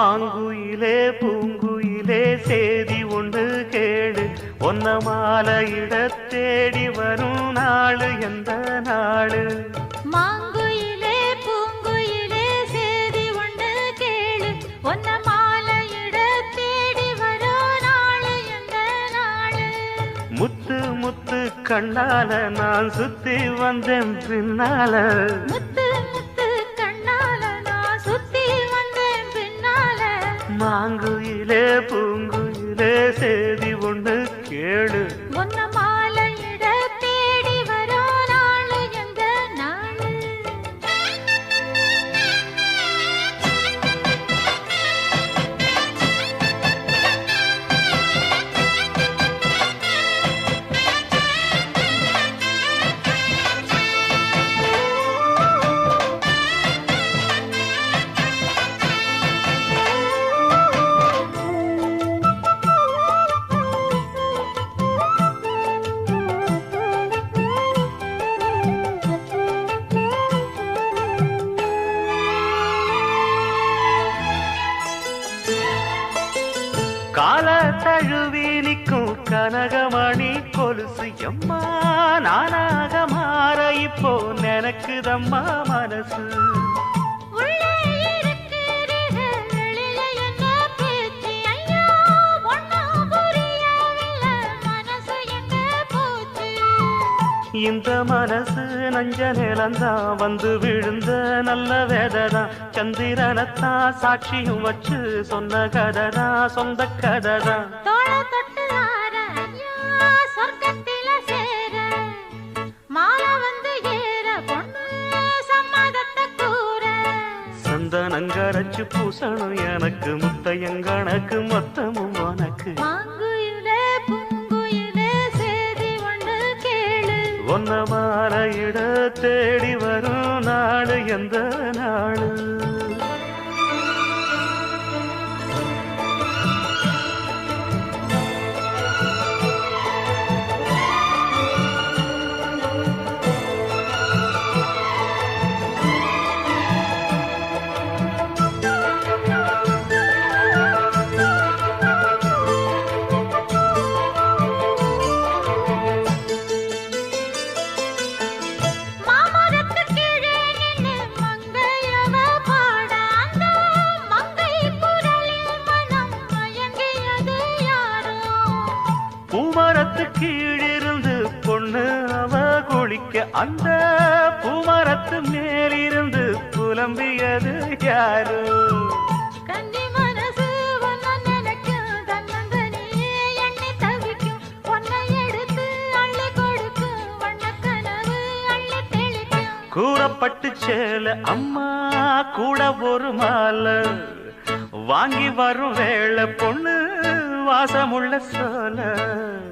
மாங்குயிலே பூங்குயிலே சேதி ஒன்று கேடு ஒன்ன மாலையிட தேடி வரும் நாளு எந்த நாளு மாங்குயிலே பூங்குயிலே சேதி ஒன்று கேளு ஒன்ன மாலையிட தேடி வரும் நாளு எந்த நாளு முத்து முத்து கண்ணால நான் சுத்தி வந்தேன் பின்னால முத்து முத்து கண்ணால நான் சுத்தி வந்தேன் பின்னால மாங்குயிலே பூங்குயிலே சேதி ஒன்று கேளு ஒன்ன மாலையிட தேடி வரும் நாளு எந்த நாளு கால தழுவி நிற்கும் கனகமணி கொலுசு எம்மா நானாக மாற இப்போ நினைக்குதம்மா மனசு உள்ளே இருக்கிறீக வெளியில என்ன பேச்சு ஐயோ ஒண்ணும் புரியவில்லை மனசு எங்க போச்சு இந்த மனசு நஞ்ச நிலந்தான் வந்து விழுந்த நல்ல வேததான் சந்திரனத்தான் சாட்சியும் வச்சு சொன்ன கதைதான் சொந்த கதைதான் தோள தொட்டு ஆற ஐயா சொர்க்கத்தில சேர மாலை வந்து ஏற பொண்ணு சம்மதத்தை கூற சந்தனங்கரைச்சு பூசணும் எனக்கு முத்தையங்கணக்கு மொத்தமும் உனக்கு மாங்குயிலே பூங்குயிலே சேதி ஒன்று கேளு ஒன்ன மாலையிட தேடி வரும் நாடு எந்த நாடு மாமரத்து கீழே நின்னு மங்கையவ பாட அந்த மங்கை குரலில் மனம் மயங்கியது யாரோ பூமரத்து கீழிருந்து பொண்ணு அவ குளிக்க அந்த பூமரத்து மேலிருந்து புலம்பியது யாரு கன்னி மனசு ஒன்ன நினைக்கும் தன்னந்தனியே எண்ணி தவிக்கும் பொன்னை எடுத்து அள்ளி கொடுக்கும் வண்ணக்கனவு அள்ளி தெளிக்கும் கூறப்பட்டு சேல அம்மா கூட ஒரு மாலை வாங்கி வரும் வேளை பொண்ணு வாசமுள்ள சோல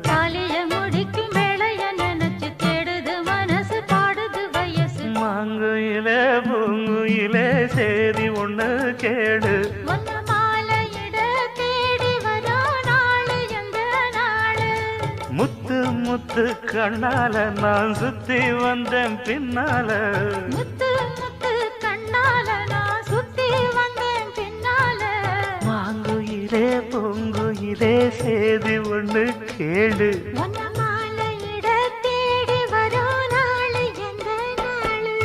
தாலிய முடிக்கும் வேளைய நினைச்சு தேடுது மனசு பாடுது வயசு மாங்குயிலே பூங்குயிலே சேதி ஒண்ணு கேடு ஒன்ன மாலையிட தேடி வரும் நாளு எந்த நாளு முத்து முத்து கண்ணால நான் சுத்தி வந்தேன் பின்னால முத்து முத்து கண்ணால நான் சுத்தி வந்தேன் பின்னால மாங்குயிலே பூங்குயிலே சேதி ஒண்ணு கேடு ஒன்ன மாலையிட தேடி வரும் நாளு எந்த நாளு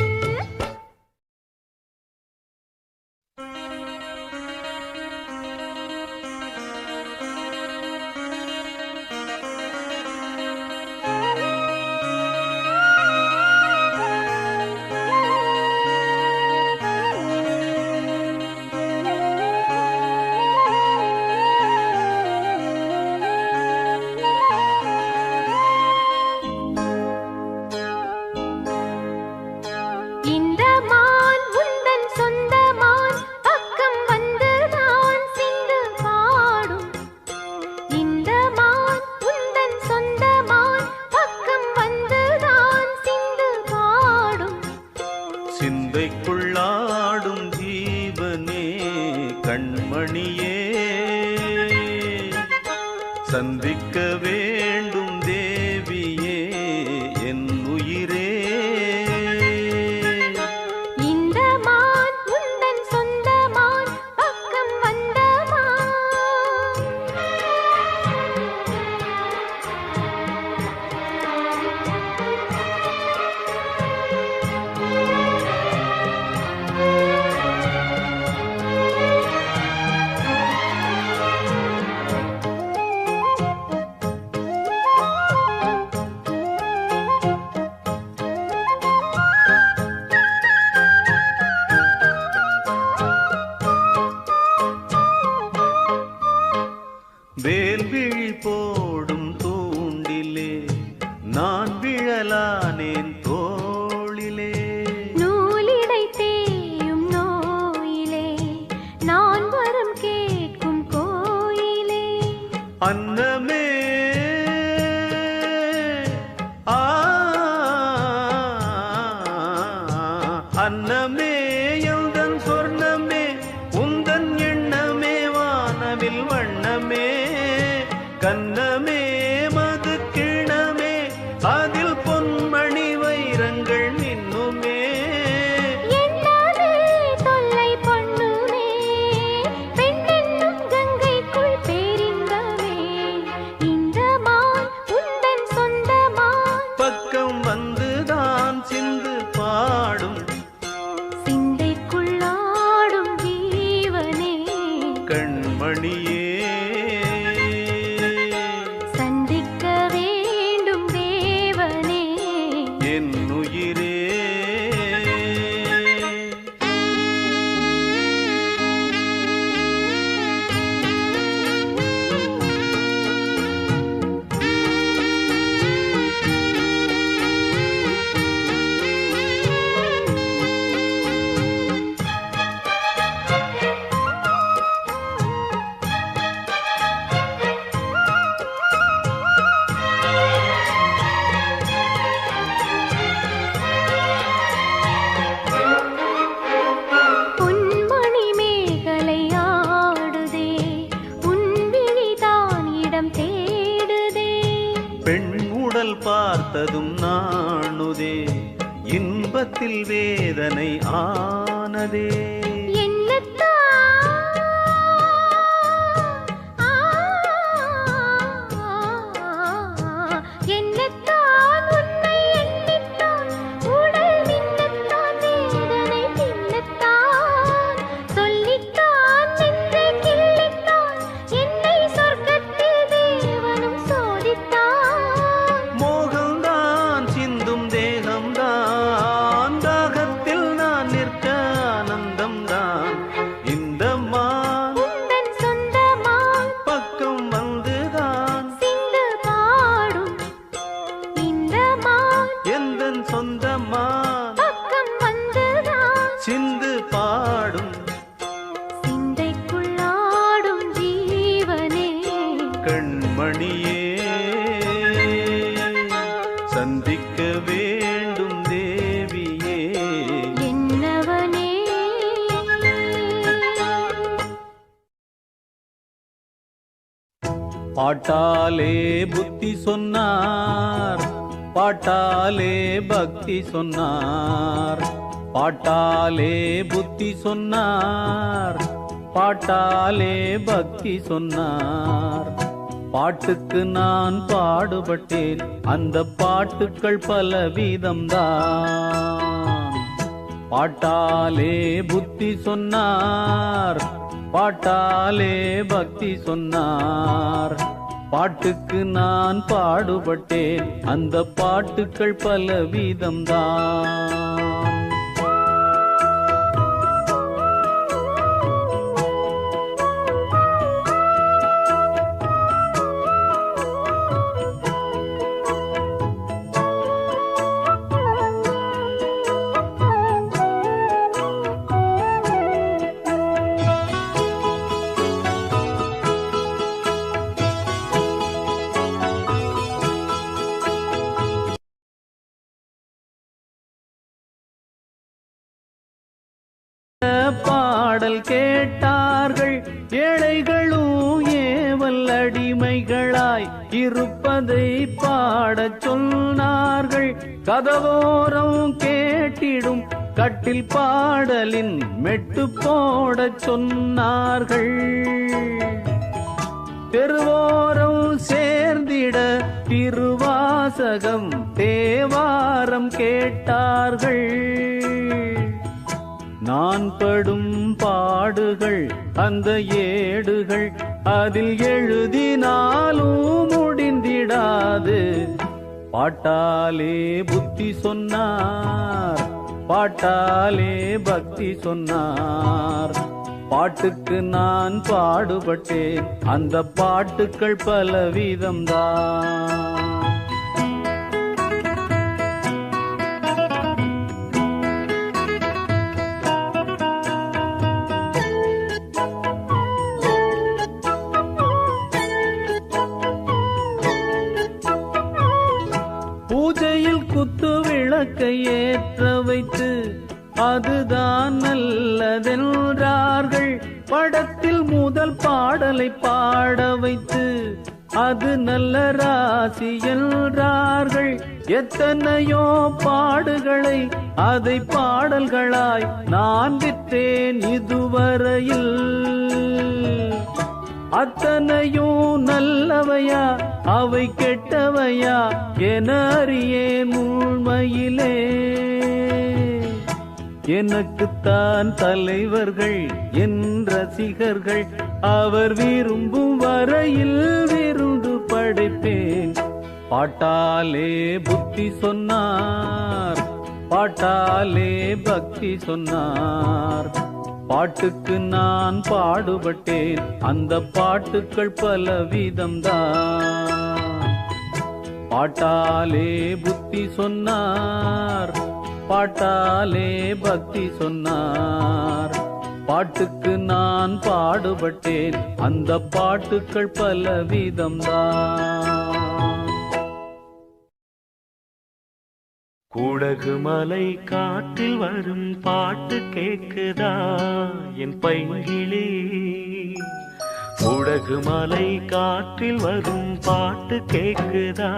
இந்த மான் உந்தன் சொந்த மான் பக்கம் வந்து நான் சிந்து பாடும் இந்த மான் உந்தன் சொந்த மான் பக்கம் வந்து நான் சிந்து பாடும் சிந்தைக்குள்ளாடும் ஜீவனே கண்மணியே சந்திக்க வேண்டும் தேவியே என் உயிரே இந்த மான் உந்தன் சொந்த மான் பக்கம் வந்த அன்னமே ஆ அன்னமே எந்தன் சொர்ணமே உந்தன் எண்ணமே வானவில் வண்ணமே கண்ணமே மது கிணமே அதில் பொன்மணி வைரங்கள் மின்னுமே என்னாலே தொல்லை பண்ணுமே பெண்ணென்னும் கங்கைக்குள் பேரின்பமே இந்த மான் உந்தன் சொந்தமான் பக்கம் வந்துதான் சிந்து பாடும் சிந்தைக்குள்ளாடும் ஜீவனே கண்மணியே சந்திக்க வேண்டும் தேவனே என் உயிரே பொன்மணி மேகலை ஆடுதே உன் விழிதான் இடம் தேடுதே பெண் உடல் பார்த்ததும் நாணுதே இன்பத்தில் வேதனை ஆனதே என்னத்தான் உன்னை எண்ணித்தான் உடல் மின்னத்தான் வேதனை பின்னத்தான் சொல்லித்தான் நெஞ்சை கிள்ளித்தான் என்னை சொர்க்கத்தில் தேவனும் சோதித்தான் மோகம்தான் சிந்தும் தேகம்தான் தாகத்தில் நான் நிற்க ஆனந்தம்தான் இந்த மான் உந்தன் சொந்தமான் பக்கம் வந்துதான் சிந்து பாடும் இந்த மான் எந்தன் சொந்தமான் பக்கம் வந்துதான் சிந்து பாடும் சிந்தைக்குள்ளாடும் ஜீவனே கண்மணியே சந்திக்க வேண்டும் தேவியே என்னவனே பாட்டாலே புத்தி சொன்னார் பாட்டாலே பக்தி சொன்னார் பாட்டாலே புத்தி சொன்னார் பாட்டாலே பக்தி சொன்னார் பாட்டுக்கு நான் பாடுபட்டேன் அந்த பாட்டுக்கள் பலவிதம்தான் பாட்டாலே புத்தி சொன்னார் பாட்டாலே பக்தி சொன்னார் பாட்டுக்கு நான் பாடுபட்டேன் அந்த பாட்டுக்கள் பலவிதம்தான் பாடல் கேட்டார்கள் ஏழைகளும் ஏவல் அடிமைகளாய் இருப்பதை பாடச் சொன்னார்கள் கதவோரம் கேட்டிடும் கட்டில் பாடலின் மெட்டு போடச் சொன்னார்கள் தெருவோரம் சேர்ந்திட திருவாசகம் தேவாரம் கேட்டார்கள் நான் படும் பாடுகள் அந்த ஏடுகள் அதில் எழுதினாலும் முடிந்திடாது பாட்டாலே புத்தி சொன்னார் பாட்டாலே பக்தி சொன்னார் பாட்டுக்கு நான் பாடுபட்டேன் அந்த பாட்டுக்கள் பலவிதம்தான் விளக்கை ஏற்ற வைத்து அதுதான் நல்லதென்றார்கள். படத்தில் முதல் பாடலை பாட வைத்து அது நல்ல ராசி என்றார்கள். எத்தனையோ பாடுகளை அதை பாடல்களாய் நான் விற்றேன் இதுவரையில். அத்தனையும் நல்லவையா அவை கெட்டவையா என அறியேன் உண்மையிலே. எனக்குத்தான் தலைவர்கள் என் ரசிகர்கள், அவர் விரும்பும் வரையில் விருந்து படைப்பேன். பாட்டாலே புத்தி சொன்னார், பாட்டாலே பக்தி சொன்னார். பாட்டுக்கு நான் பாடுபட்டேன், அந்த பாட்டுக்கள் பலவிதம்தான். பாட்டாலே புத்தி சொன்னார், பாட்டாலே பக்தி சொன்னார். பாட்டுக்கு நான் பாடுபட்டேன், அந்த பாட்டுக்கள் பலவிதம்தான். குடகு மலை காற்றில் வரும் பாட்டு கேக்குதா என் பைங்கிளி? குடகு மலை காற்றில் வரும் பாட்டு கேக்குதா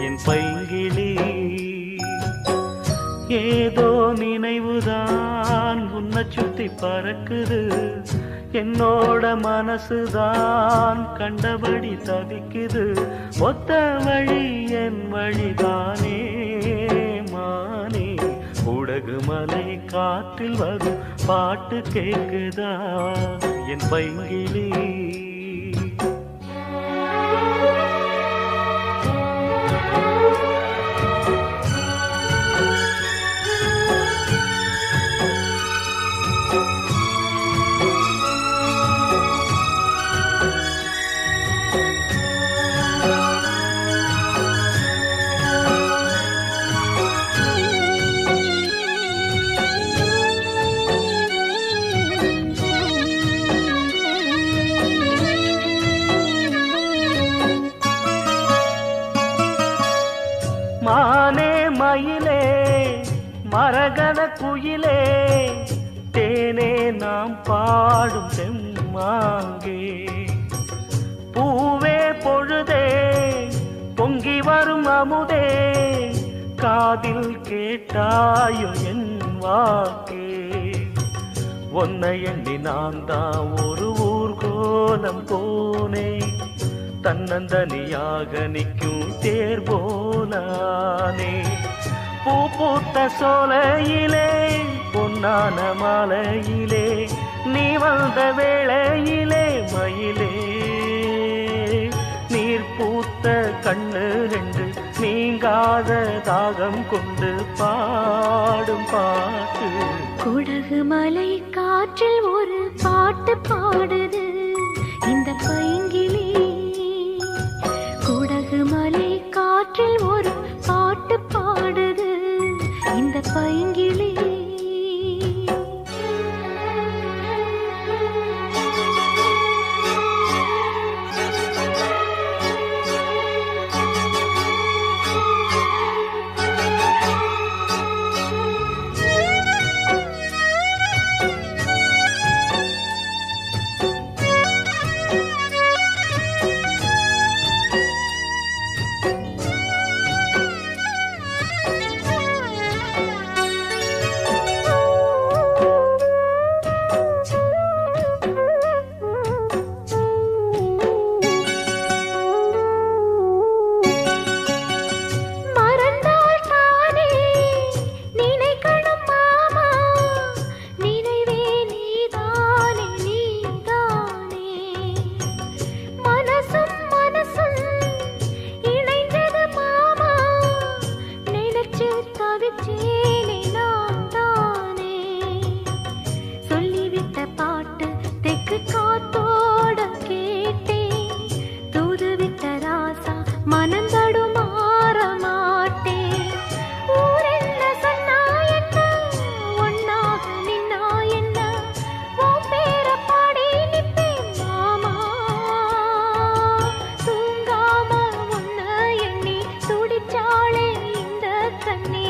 என் பைங்கிளி? ஏதோ நினைவுதான் உன்னை சுத்தி பறக்குது, என்னோட மனசுதான் கண்டபடி தவிக்குது. ஒத்த வழி என் வழிதானே மானே. குடகு மலை காற்றில் வரும் பாட்டு கேக்குதா என் பைங்கிளி? மானே மயிலே மரகத குயிலே, தேனே நாம் பாடும் செம்மாங்கே. பூவே பொழுதே பொங்கி வரும் அமுதே, காதில் கேட்டாயோ என் வாக்கே. ஒன்னை எண்ணி நான் தான் ஒரு ஊர்கோலம் போனேன், தன்னந்தனியாக நிற்கும் தேர் போலானே. பூ பூத்த சோலையிலே பொன்னான மாலையிலே, நீ வந்த வேளையிலே மயிலே. நீர் பூத்த கண்ணு ரெண்டு நீங்காத தாகம் கொண்டு பாடும் பாட்டு. குடகு மலை காற்றில் ஒரு பாட்டு பாடுது இந்த பைங்கிளி. குடகு மலை காற்றில் ஒரு பாட்டு பாடுது இந்த பைங்கிளி. நீ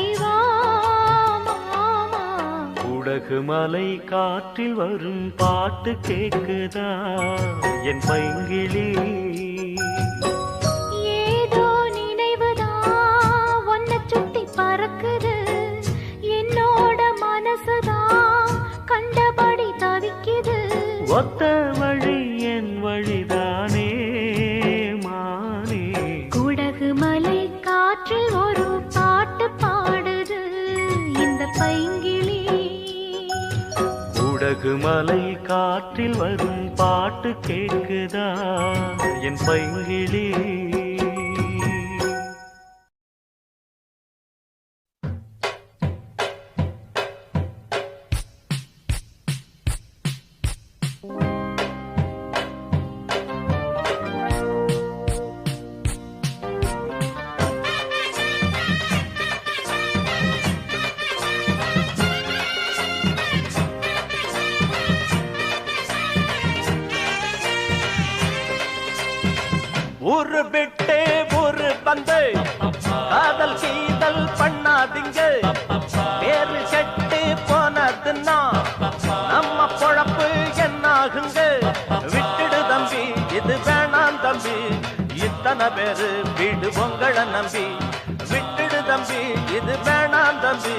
குடகு மலை காற்றில் வரும் பாட்டு கேக்குதா என் பைங்கிளி? ஏதோ நினைவுதான் ஒன்ன சுத்தி பறக்குது, என்னோட மனசுதான் கண்டபடி தவிக்குது. ஒத்த வழி என் வழிதானே மானே. குடகு மலை காற்றில் ஒரு பாட்டு பாடுது இந்த பைங்கிளி. குடகு மலை காற்றில் வரும் பாட்டு கேக்குதா என் பைங்கிளி? ஊரு விட்டே ஊரு வந்து காதல் கீதல் பண்ணாதீங்க. பேரு கெட்டு போனதுன்னா நம்ம பொழப்பு என்னாகுங்க? விட்டுடு தம்பி, இது வேணாம் தம்பி, இத்தனை பேரு வீடு உங்களை நம்பி. விட்டுடு தம்பி, இது வேணாம் தம்பி,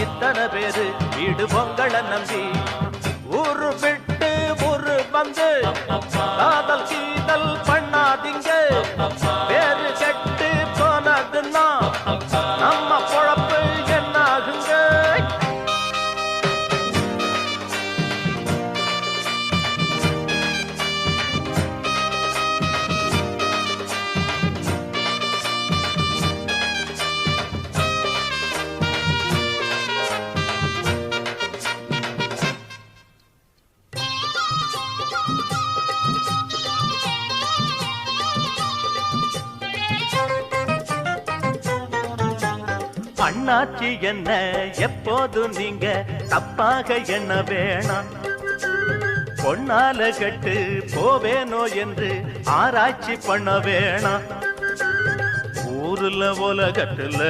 இத்தனை பேரு வீடு உங்களை நம்பி. ஊரு விட்டு ஊரு வந்து காதல் கீதல் பண்ணாதீங்க. பேரு கெட்டு போனதுன்னா நம்ம பொழப்பு என்னாகுங்க? அண்ணாச்சி என்ன எப்போது நீங்க தப்பாக என்ன வேணாம். பொன்னால கட்டு போவேனோ என்று ஆராய்ச்சி பண்ண வேணாம். ஊருல உலகத்துல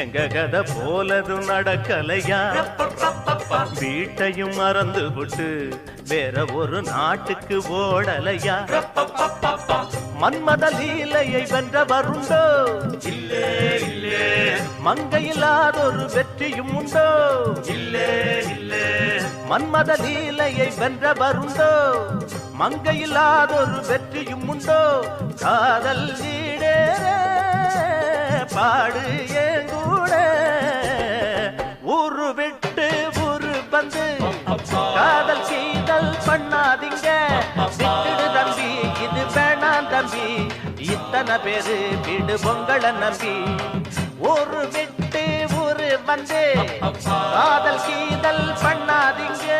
எங்க கதை போலது நடக்கலையா? வீட்டையும் மறந்து விட்டு வேற ஒரு நாட்டுக்கு ஓடலையா? மன்மத லீலையை வென்றவருண்டோ? இல்லே இல்லே. மங்கையில்லாதொரு வெற்றியும் உண்டோ? இல்லே இல்லே. மன்மத லீலையை வென்றவருண்டோ? மங்கையில்லாதொரு வெற்றியும் உண்டோ? காதல் ஈடேற பாடு ஏங்கூட. ஊரு விட்டு ஊரு வந்து காதல் கீதல் பண்ணாதீங்க. விட்டுடு தம்பி, இது வேணாம் தம்பி, இத்தனை பேரு வீடு உங்களை நம்பி. ஊரு விட்டு ஊரு வந்து காதல் கீதல் பண்ணாதீங்க.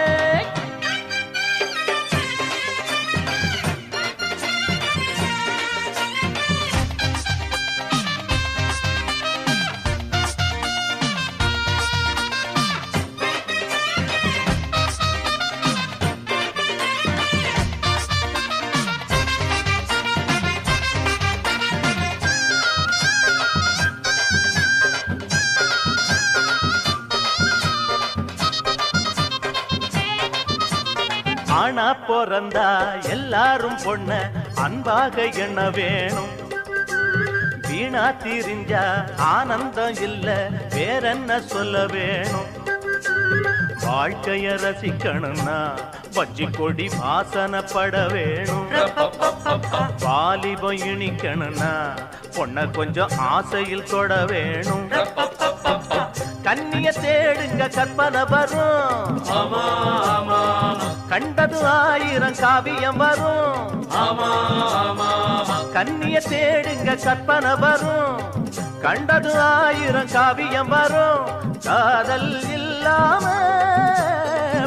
ஆனா பிறந்தா எல்லாரும் பொண்ண அன்பாக எண்ண வேணும். வீணா திரிஞ்சா ஆனந்தம் இல்ல, வேறென்ன சொல்ல வேணும்? வாழ்க்கைய ரசிக்கணும்னா வஞ்சி கொடி வாசனப்பட வேணும். வாலிபம் இனிக்கணும்னா பொண்ண கொஞ்சம் ஆசையில் தொட வேணும். கண்ணிய தேடுங்க கற்பனை வரும். கண்டது 1000 காவியம் வரும். கண்ணிய தேடுங்க கற்பனை வரும். கண்டது 1000 காவியம் வரும். காதல் இல்லாம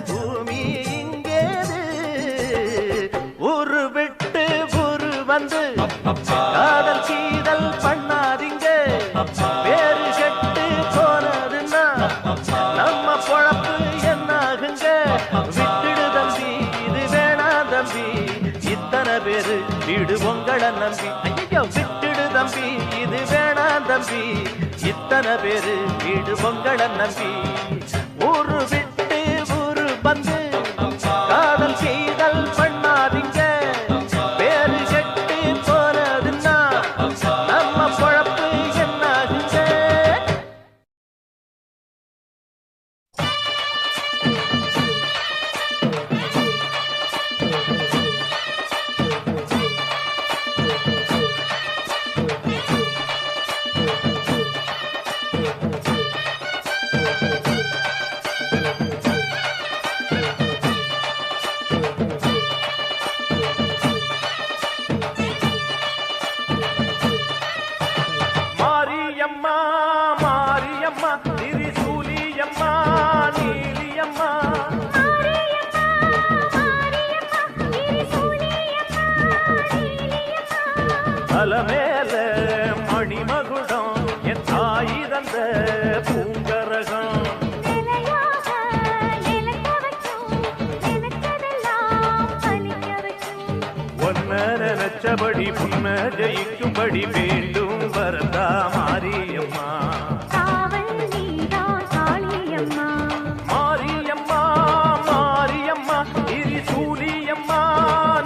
பூமி இங்கேது. ஊரு விட்டு ஊரு வந்து காதல் கீதல் பண்ணாதீங்க. பேரு கெட்டு போனதுன்னா நம்ம பொழப்பு என்னாகுங்க? விட்டுடு தம்பி, இது வேணாம் தம்பி, இத்தனை பேரு வீடு உங்களை நம்பி. ஐயோ விட்டுடு தம்பி, இது வேணாம் தம்பி, இத்தனை பேரு வீடு உங்களை நம்பி. ஊரு விட்டு வந்து காதல் செய்தல் பண்ணாதீங்க. பேரு கெட்டு போனதுன்னா நம்ம பொழப்பு என்னாகுங்க? மாரியம்மா மாரியம்மா திரிசூலியம்மா நீலியம்மா அலமேல மணிமகுடம் என் தாய் தந்த பூங்கரகம். ஒன்ன நினைச்சபடி புன்ன ஜெயிக்கும்படி வேண்டும் வரதா மாரியம்மா. மாரியம்மா மாரியம்மா திரிசூலியம்மா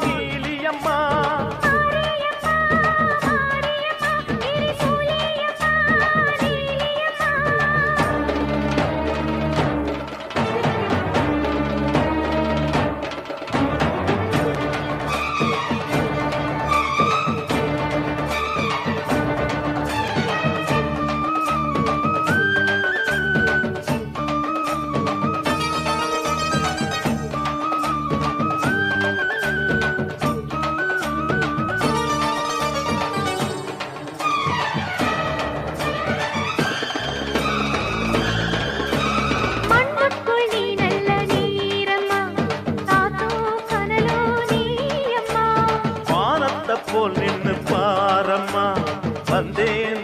நீலியம்மா போல் நின்னு பாரம்மா வந்தேன்